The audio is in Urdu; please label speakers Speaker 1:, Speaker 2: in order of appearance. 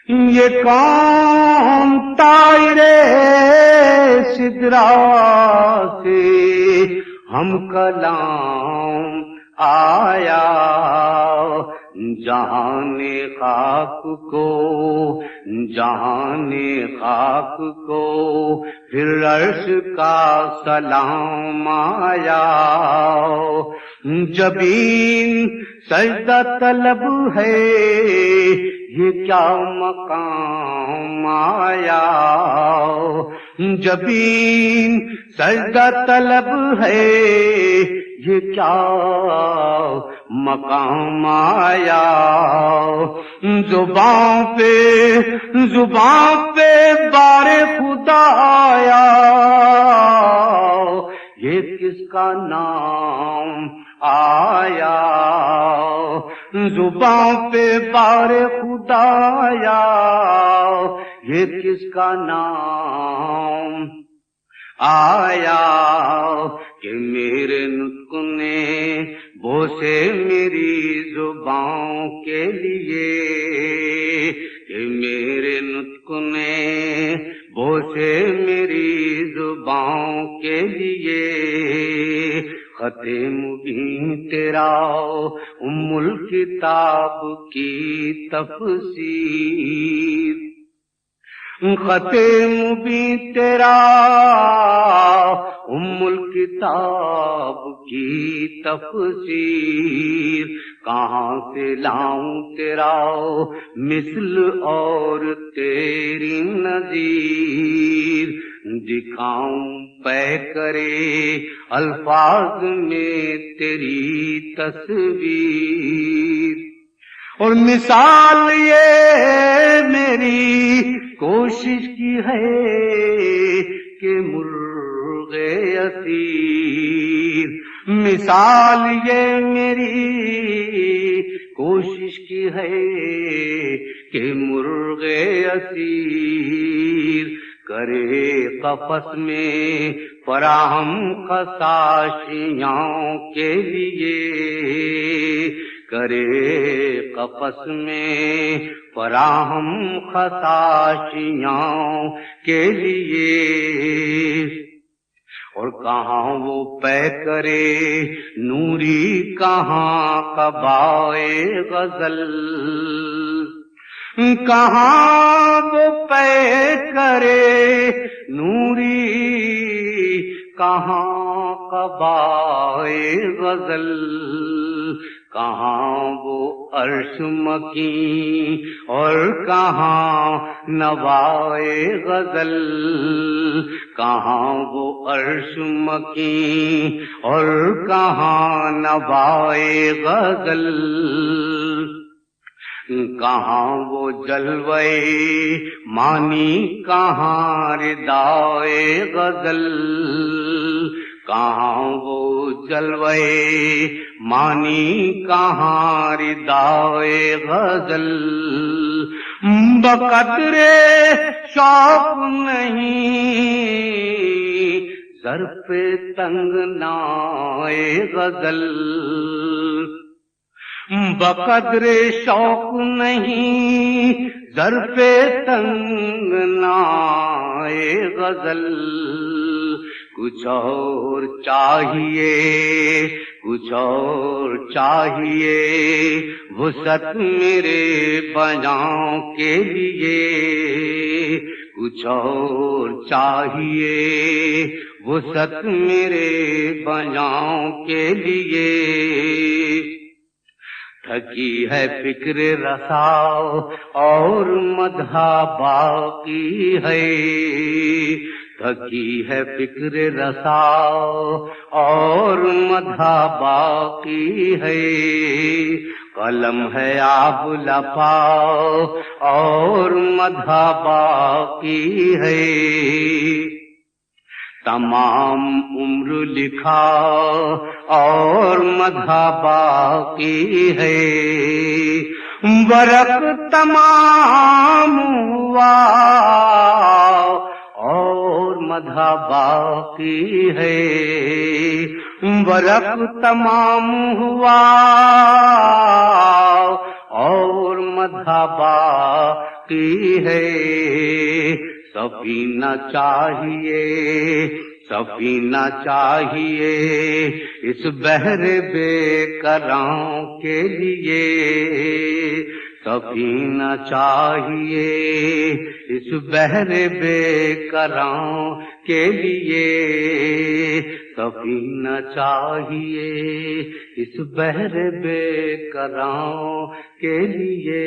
Speaker 1: یہ کام طائرے سدرا سے ہم کلام آیا، جہان خاک کو پھر عرش کا سلام آیا۔ جبین سجدہ طلب ہے یہ کیا مقام آیا، جبین سجدہ طلب ہے یہ کیا مقام آیا۔ زبان پہ بار خدا آیا، یہ کس کا نام آیا، زبان پہ بار خدا آیا، یہ کس کا نام آیا کہ میرے نطق نے بوسے میری زبان کے لیے، کہ میرے نطق نے بوسے میری زبان کے لیے۔ خط مبین تیرا ام الکتاب کی تفسیر، خط مبین تیرا ام الکتاب کی تفسیر، کہاں سے لاؤں تیرا مثل اور تیری نظیر، دکھاؤں پے کرے الفاظ میں تیری تصویر۔ اور مثال یہ میری کوشش کی ہے کہ مرغ اسیر، مثال یہ میری کوشش کی ہے کہ مرغ اسیر، کرے قفس میں فراہم خشاشیوں کے لیے، کرے قفس میں فراہم خشاشیوں کے لیے۔ اور کہاں وہ پے کرے نوری، کہاں قبائے غزل، کہاں وہ پے کرے نوری، کہاں قبائے غزل، کہاں وہ عرش مکیں اور کہاں نوائے غزل، کہاں وہ عرش مکیں اور کہاں نوائے غزل، کہاں وہ جلوے مانی، کہاں ردائے غزل، کہاں وہ جلوے مانی، کہاں ردائے غزل۔ بقدر شوق نہیں ظرف تنگنائے غزل، بقدر شوق نہیں ظرف تنگنائے غزل، کچھ اور چاہیے، کچھ اور چاہیے وسعت میرے بیاں کے لیے، کچھ اور چاہیے وسعت میرے بیاں کے لیے۔ تھکی ہے فکر رسا اور مدح باقی ہے، تھکی ہے فکر رسا اور مدح باقی ہے، قلم ہے آب لفا اور مدح باقی ہے، تمام عمر لکھا اور مدح باقی ہے، ورق تمام ہوا اور مدح باقی ہے، ورق تمام ہوا اور مدح باقی ہے سفینہ چاہیے سفینہ چاہیے اس بحر بے کراں کے لیے سفینہ چاہیے اس بحر بے کراں کے لیے سفینہ چاہیے اس بحر بے کراں کے لیے